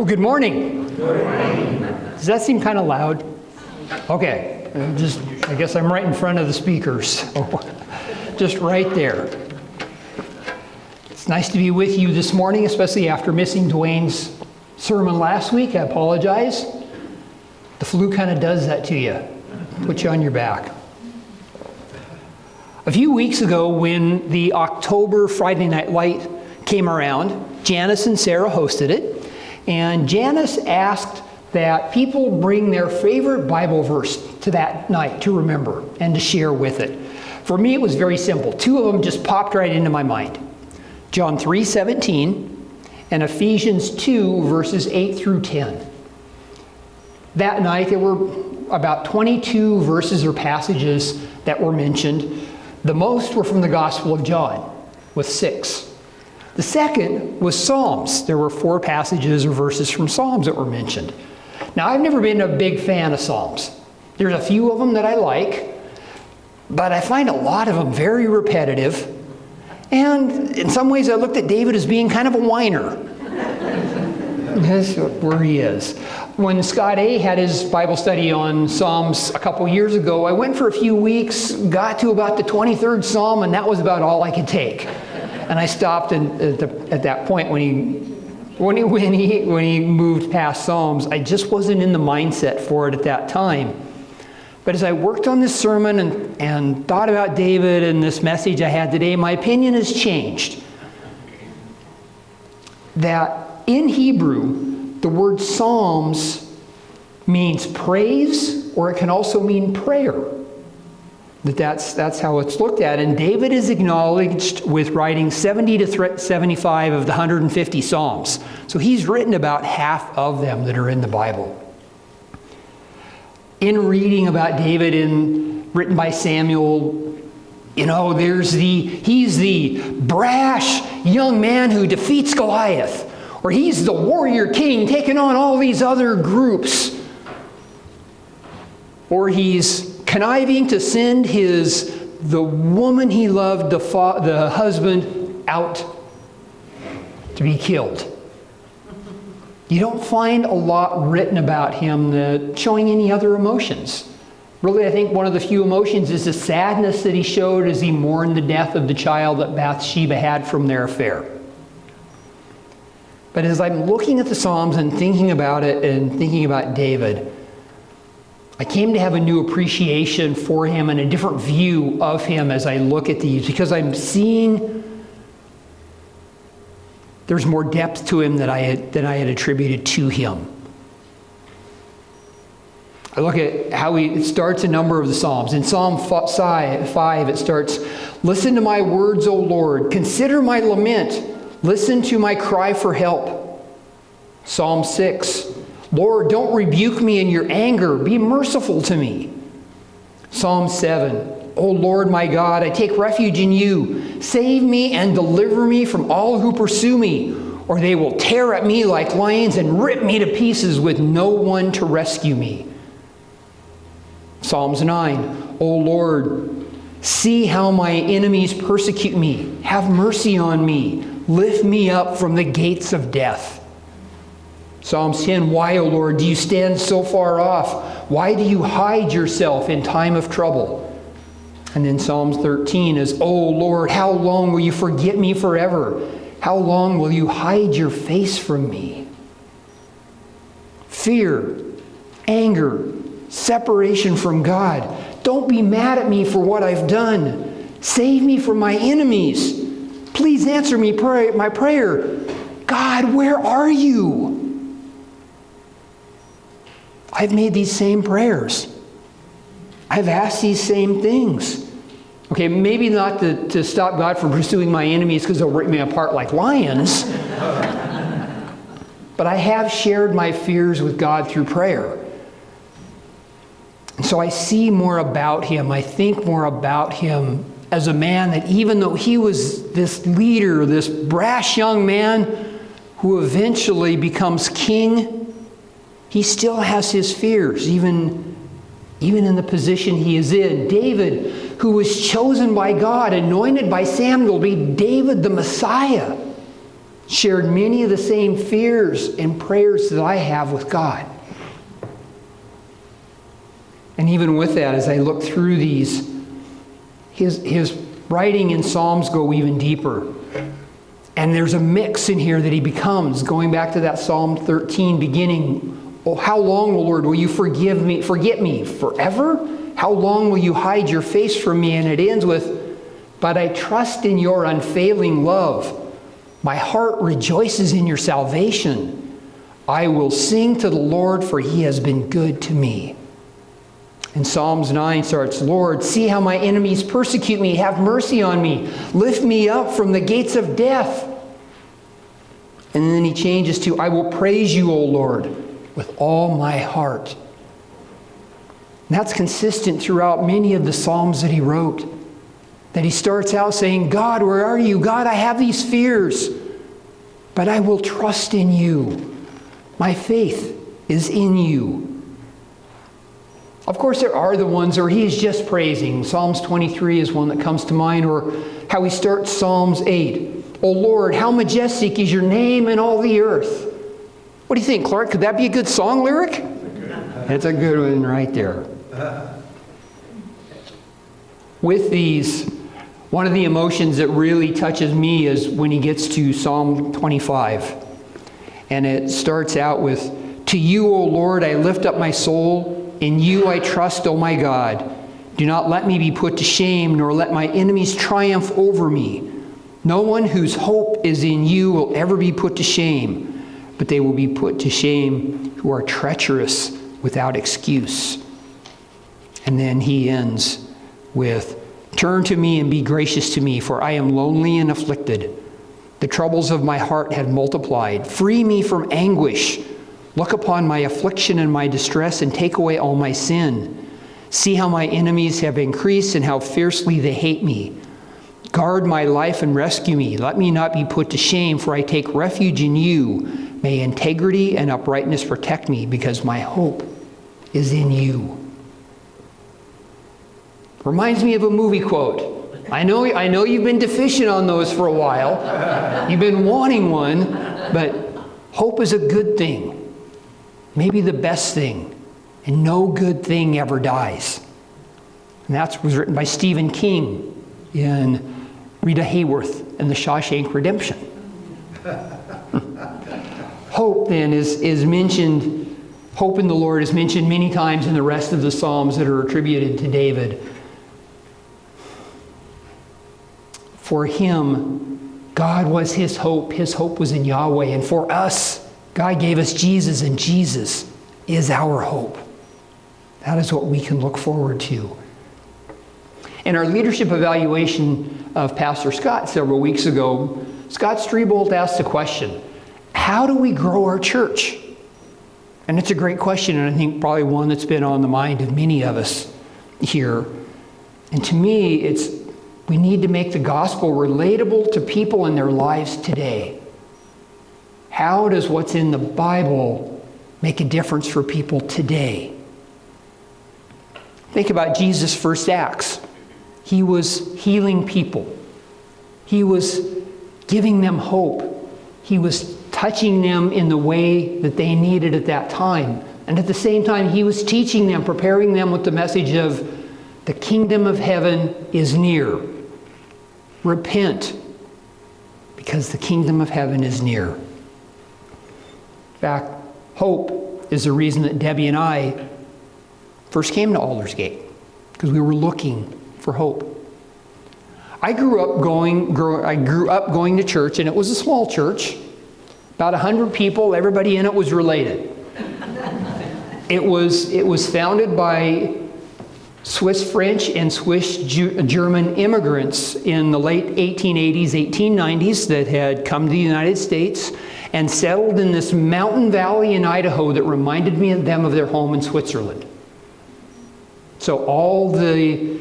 Well, good morning. Good morning. Does that seem kind of loud? Okay, I guess I'm right in front of the speakers. Just right there. It's nice to be with you this morning, especially after missing Dwayne's sermon last week. I apologize. The flu kind of does that to you. Put you on your back. A few weeks ago, when the October Friday Night Light came around, Janice and Sarah hosted it. And Janice asked that people bring their favorite Bible verse to that night to remember and to share with it. For me, it was very simple. Two of them just popped right into my mind. John 3:17 and Ephesians 2, verses 8 through 10. That night, there were about 22 verses or passages that were mentioned. The most were from the Gospel of John, with 6. The second was Psalms. There were 4 passages or verses from Psalms that were mentioned. Now, I've never been a big fan of Psalms. There's a few of them that I like, but I find a lot of them very repetitive. And in some ways, I looked at David as being kind of a whiner. That's where he is. When Scott A. had his Bible study on Psalms a couple years ago, I went for a few weeks, got to about the 23rd Psalm, and that was about all I could take. And I stopped at that point when he moved past Psalms. I just wasn't in the mindset for it at that time. But as I worked on this sermon and thought about David and this message I had today, my opinion has changed. That in Hebrew, the word Psalms means praise, or it can also mean prayer. That's how it's looked at. And David is acknowledged with writing 70 to 75 of the 150 Psalms. So he's written about half of them that are in the Bible. In reading about David written by Samuel, he's the brash young man who defeats Goliath. Or he's the warrior king taking on all these other groups. Or he's conniving to send the woman he loved, the husband, out to be killed. You don't find a lot written about him showing any other emotions. Really, I think one of the few emotions is the sadness that he showed as he mourned the death of the child that Bathsheba had from their affair. But as I'm looking at the Psalms and thinking about it and thinking about David, I came to have a new appreciation for him and a different view of him as I look at these, because I'm seeing there's more depth to him than I had attributed to him. I look at how it starts a number of the Psalms. In Psalm 5, it starts, "Listen to my words, O Lord. Consider my lament. Listen to my cry for help." Psalm 6, "Lord, don't rebuke me in your anger. Be merciful to me." Psalm 7, "O Lord my God, I take refuge in you. Save me and deliver me from all who pursue me, or they will tear at me like lions and rip me to pieces with no one to rescue me." Psalms 9, "O Lord, see how my enemies persecute me. Have mercy on me. Lift me up from the gates of death." Psalms 10, "Why, O Lord, do you stand so far off? Why do you hide yourself in time of trouble?" And then Psalms 13 is, "O Lord, how long will you forget me forever? How long will you hide your face from me?" Fear, anger, separation from God. Don't be mad at me for what I've done. Save me from my enemies. Please answer me my prayer. God, where are you? I've made these same prayers. I've asked these same things. Okay, maybe not to stop God from pursuing my enemies because they'll rip me apart like lions. But I have shared my fears with God through prayer. And so I see more about him. I think more about him as a man that even though he was this leader, this brash young man who eventually becomes king, he still has his fears, even in the position he is in. David, who was chosen by God, anointed by Samuel to be David the Messiah, shared many of the same fears and prayers that I have with God. And even with that, as I look through these, his writing in Psalms go even deeper. And there's a mix in here that he becomes, going back to that Psalm 13 beginning. Oh, how long, O Lord, will you forget me forever? How long will you hide your face from me? And it ends with, but I trust in your unfailing love. My heart rejoices in your salvation. I will sing to the Lord, for he has been good to me. And Psalms 9 starts, Lord, see how my enemies persecute me. Have mercy on me. Lift me up from the gates of death. And then he changes to, I will praise you, O Lord, with all my heart. And that's consistent throughout many of the Psalms that he wrote. That he starts out saying, God, where are you? God, I have these fears, but I will trust in you. My faith is in you. Of course, there are the ones where he's just praising. Psalms 23 is one that comes to mind, or how he starts Psalms 8. O Lord, how majestic is your name in all the earth. What do you think, Clark? Could that be a good song lyric? That's a good one right there. With these, one of the emotions that really touches me is when he gets to Psalm 25. And it starts out with, to you, O Lord, I lift up my soul. In you I trust, O my God. Do not let me be put to shame, nor let my enemies triumph over me. No one whose hope is in you will ever be put to shame, but they will be put to shame who are treacherous without excuse. And then he ends with, turn to me and be gracious to me, for I am lonely and afflicted. The troubles of my heart have multiplied. Free me from anguish. Look upon my affliction and my distress and take away all my sin. See how my enemies have increased and how fiercely they hate me. Guard my life and rescue me. Let me not be put to shame, for I take refuge in you. May integrity and uprightness protect me, because my hope is in you. Reminds me of a movie quote. I know you've been deficient on those for a while. You've been wanting one, but hope is a good thing. Maybe the best thing. And no good thing ever dies. And that was written by Stephen King in Rita Hayworth and the Shawshank Redemption. Hope then is mentioned, hope in the Lord is mentioned many times in the rest of the Psalms that are attributed to David. For him, God was his hope. His hope was in Yahweh. And for us, God gave us Jesus, and Jesus is our hope. That is what we can look forward to. In our leadership evaluation of Pastor Scott several weeks ago, Scott Strebold asked the question, how do we grow our church? And it's a great question, and I think probably one that's been on the mind of many of us here. And to me, we need to make the gospel relatable to people in their lives today. How does what's in the Bible make a difference for people today? Think about Jesus' first acts. He was healing people. He was giving them hope. He was touching them in the way that they needed at that time. And at the same time, he was teaching them, preparing them with the message of the kingdom of heaven is near. Repent, because the kingdom of heaven is near. In fact, hope is the reason that Debbie and I first came to Aldersgate, because we were looking for hope. I grew up going to church, and it was a small church, about 100 people. Everybody in it was related. It was founded by Swiss French and Swiss German immigrants in the late 1880s, 1890s that had come to the United States and settled in this mountain valley in Idaho that reminded them of their home in Switzerland. So all the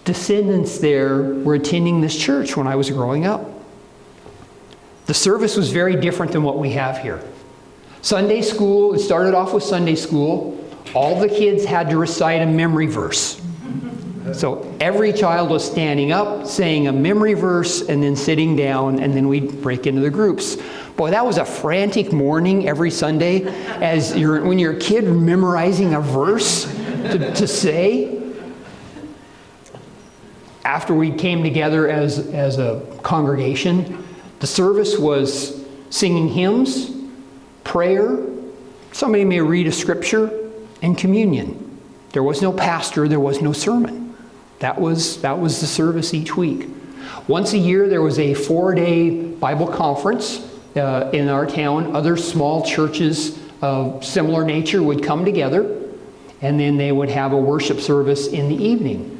descendants there were attending this church when I was growing up. The service was very different than what we have here. Sunday school, it started off with Sunday school. All the kids had to recite a memory verse. So every child was standing up, saying a memory verse, and then sitting down, and then we'd break into the groups. Boy, that was a frantic morning every Sunday when you're a kid memorizing a verse to say. After we came together as a congregation, the service was singing hymns, prayer, somebody may read a scripture, and communion. There was no pastor, there was no sermon. That was the service each week. Once a year, there was a 4-day Bible conference in our town. Other small churches of similar nature would come together, and then they would have a worship service in the evening.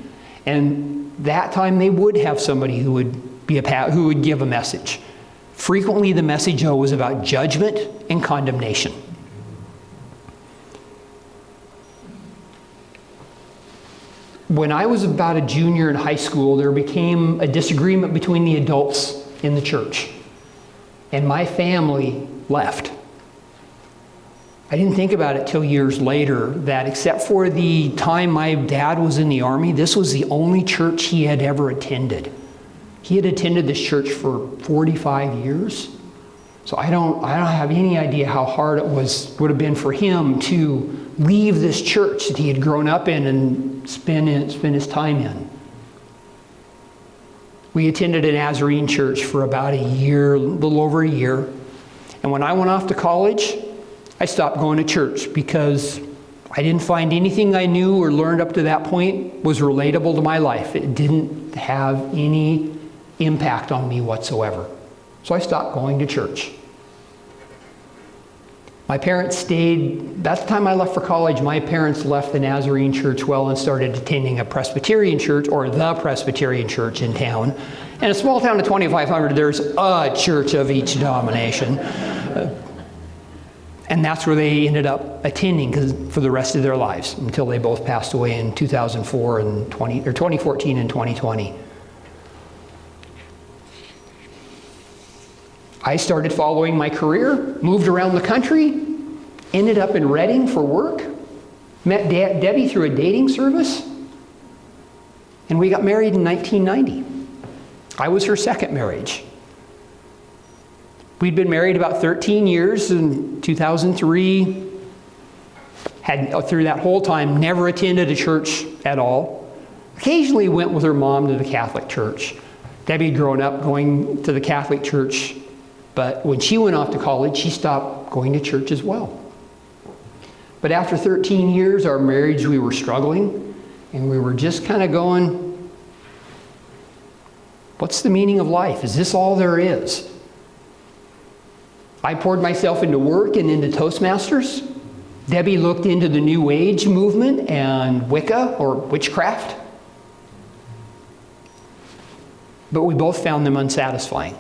And that time, they would have somebody who would give a message. Frequently, the message, though, was about judgment and condemnation. When I was about a junior in high school, there became a disagreement between the adults in the church, and my family left. I didn't think about it till years later that except for the time my dad was in the Army, this was the only church he had ever attended. He had attended this church for 45 years. So I don't have any idea how hard it would have been for him to leave this church that he had grown up in and spend his time in. We attended a Nazarene church for about a year, a little over a year. And when I went off to college, I stopped going to church because I didn't find anything I knew or learned up to that point was relatable to my life. It didn't have any impact on me whatsoever. So I stopped going to church. My parents stayed, that's the time I left for college. My parents left the Nazarene church and started attending a Presbyterian church, or the Presbyterian church in town. In a small town of 2,500, there's a church of each denomination. And that's where they ended up attending for the rest of their lives until they both passed away in 2014 and 2020. I started following my career, moved around the country, ended up in Reading for work, met Debbie through a dating service, and we got married in 1990. I was her second marriage. We'd been married about 13 years in 2003, had through that whole time never attended a church at all. Occasionally went with her mom to the Catholic church. Debbie had grown up going to the Catholic church, but when she went off to college, she stopped going to church as well. But after 13 years, our marriage, we were struggling, and we were just kind of going, what's the meaning of life? Is this all there is? I poured myself into work and into Toastmasters. Debbie looked into the New Age movement and Wicca, or witchcraft. But we both found them unsatisfying.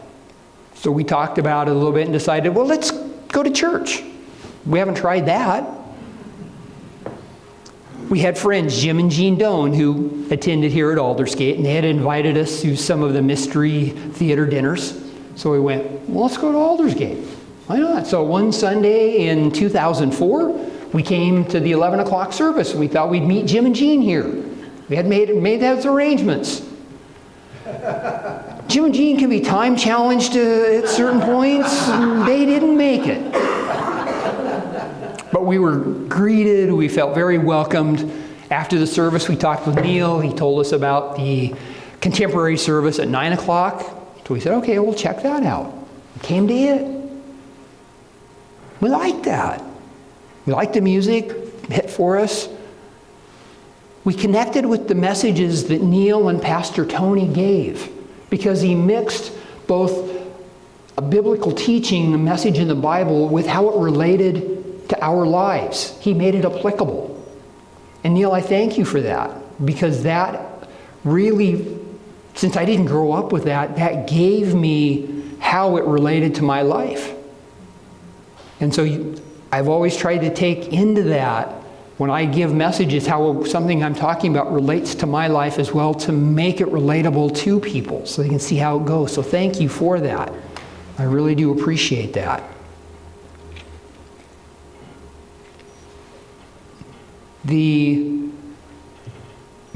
So we talked about it a little bit and decided, well, let's go to church. We haven't tried that. We had friends, Jim and Jean Doan, who attended here at Aldersgate, and they had invited us to some of the mystery theater dinners. So we went, well, let's go to Aldersgate. Why not? So one Sunday in 2004, we came to the 11 o'clock service, and we thought we'd meet Jim and Jean here. We had made those arrangements. Jim and Jean can be time challenged at certain points, and they didn't make it. But we were greeted, we felt very welcomed. After the service, we talked with Neil. He told us about the contemporary service at 9 o'clock. So we said, okay, we'll check that out. We came to it. We liked that. We liked the music, hit for us. We connected with the messages that Neil and Pastor Tony gave, because he mixed both a biblical teaching, the message in the Bible, with how it related to our lives. He made it applicable. And Neil, I thank you for that, because that really, since I didn't grow up with that, that gave me how it related to my life. And so I've always tried to take into that when I give messages, how something I'm talking about relates to my life as well, to make it relatable to people so they can see how it goes. So thank you for that. I really do appreciate that. The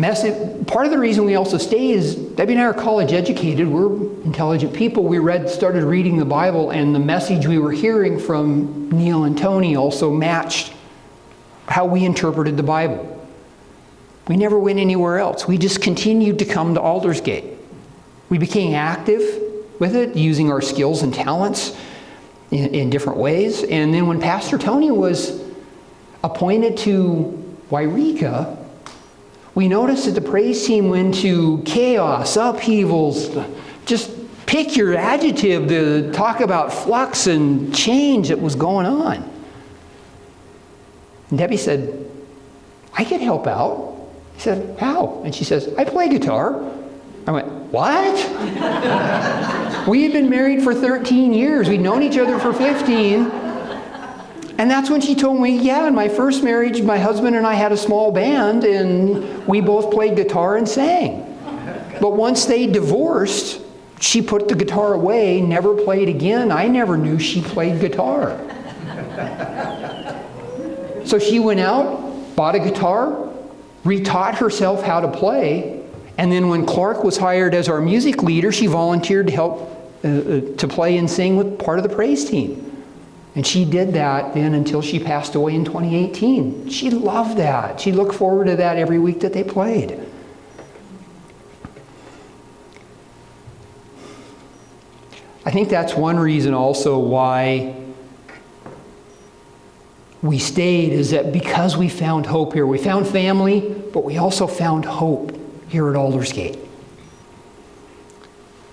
Part of the reason we also stay is Debbie and I are college educated. We're intelligent people. We started reading the Bible, and the message we were hearing from Neil and Tony also matched how we interpreted the Bible. We never went anywhere else. We just continued to come to Aldersgate. We became active with it, using our skills and talents in different ways. And then when Pastor Tony was appointed to Wairika, we noticed that the praise team went to chaos, upheavals, just pick your adjective to talk about flux and change that was going on. And Debbie said, I could help out. I said, how? And she says, I play guitar. I went, what? We had been married for 13 years. We'd known each other for 15. And that's when she told me, yeah, in my first marriage, my husband and I had a small band, and we both played guitar and sang. But once they divorced, she put the guitar away, never played again. I never knew she played guitar. So she went out, bought a guitar, retaught herself how to play, and then when Clark was hired as our music leader, she volunteered to help to play and sing with part of the praise team. And she did that then until she passed away in 2018. She loved that. She looked forward to that every week that they played. I think that's one reason also why we stayed, is that because we found hope here. We found family, but we also found hope here at Aldersgate.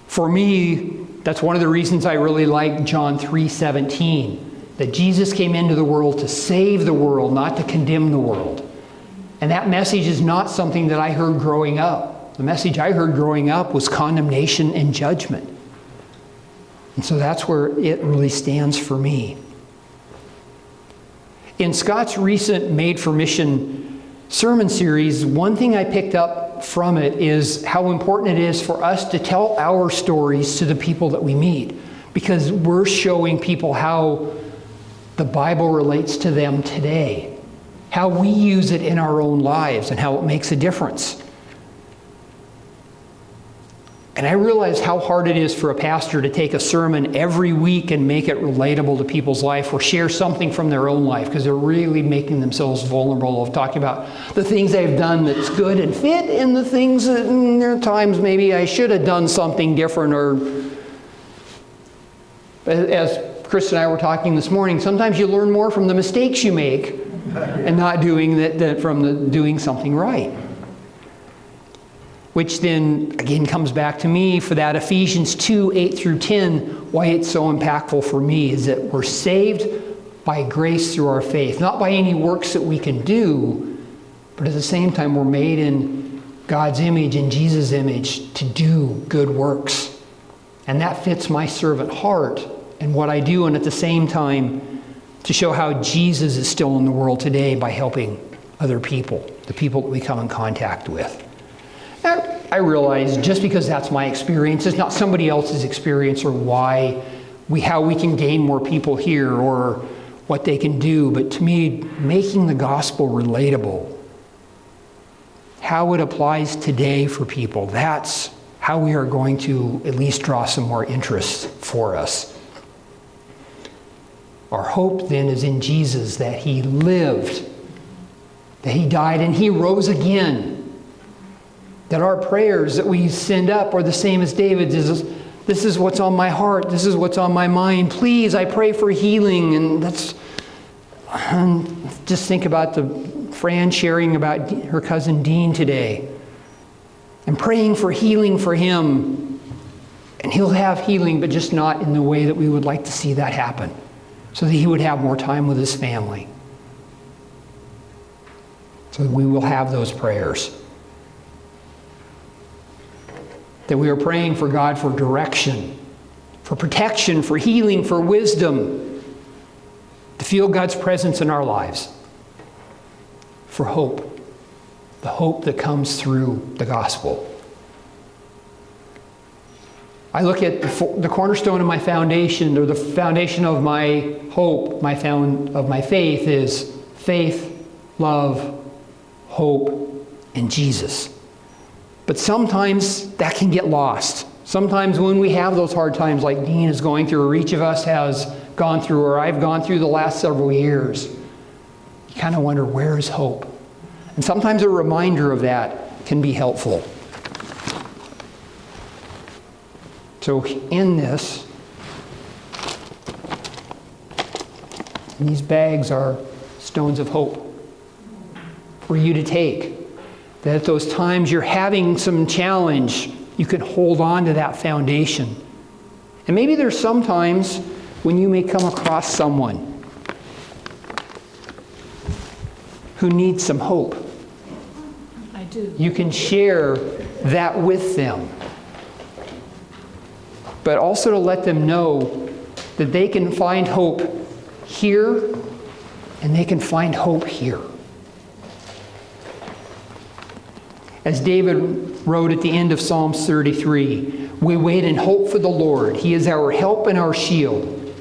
For me, that's one of the reasons I really like John 3:17, that Jesus came into the world to save the world, not to condemn the world. And that message is not something that I heard growing up. The message I heard growing up was condemnation and judgment. And so that's where it really stands for me. In Scott's recent Made for Mission sermon series, one thing I picked up from it is how important it is for us to tell our stories to the people that we meet, because we're showing people how the Bible relates to them today, how we use it in our own lives, and how it makes a difference. And I realize how hard it is for a pastor to take a sermon every week and make it relatable to people's life, or share something from their own life, because they're really making themselves vulnerable of talking about the things they've done that's good and fit, and the things that there are times maybe I should have done something different. Or as Chris and I were talking this morning, sometimes you learn more from the mistakes you make and not doing that than from doing something right. Which then, again, comes back to me for that Ephesians 2:8-10, why it's so impactful for me is that we're saved by grace through our faith, not by any works that we can do, but at the same time we're made in God's image, in Jesus' image, to do good works. And that fits my servant heart and what I do, and at the same time to show how Jesus is still in the world today by helping other people, the people that we come in contact with. I realize just because that's my experience, it's not somebody else's experience or how we can gain more people here or what they can do. But to me, making the gospel relatable, how it applies today for people, that's how we are going to at least draw some more interest for us. Our hope then is in Jesus, that he lived, that he died, and he rose again. That our prayers that we send up are the same as David's. This is what's on my heart. This is what's on my mind. Please, I pray for healing. And just think about Fran sharing about her cousin Dean today. And praying for healing for him. And he'll have healing, but just not in the way that we would like to see that happen. So that he would have more time with his family. So that we will have those prayers. That we are praying for God for direction, for protection, for healing, for wisdom, to feel God's presence in our lives, for hope, the hope that comes through the gospel. I look at the cornerstone of my foundation, or the foundation of my hope, of my faith, is faith, love, hope, and Jesus. But sometimes that can get lost. Sometimes when we have those hard times like Dean is going through, or each of us has gone through, or I've gone through the last several years, you kind of wonder, where is hope? And sometimes a reminder of that can be helpful. So in this, these bags are stones of hope for you to take. That at those times you're having some challenge, you can hold on to that foundation. And maybe there's some times when you may come across someone who needs some hope. I do. You can share that with them. But also to let them know that they can find hope here and they can find hope here. As David wrote at the end of Psalms 33, we wait in hope for the Lord. He is our help and our shield.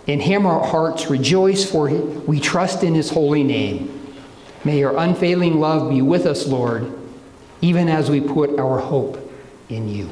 In him our hearts rejoice, for we trust in his holy name. May your unfailing love be with us, Lord, even as we put our hope in you.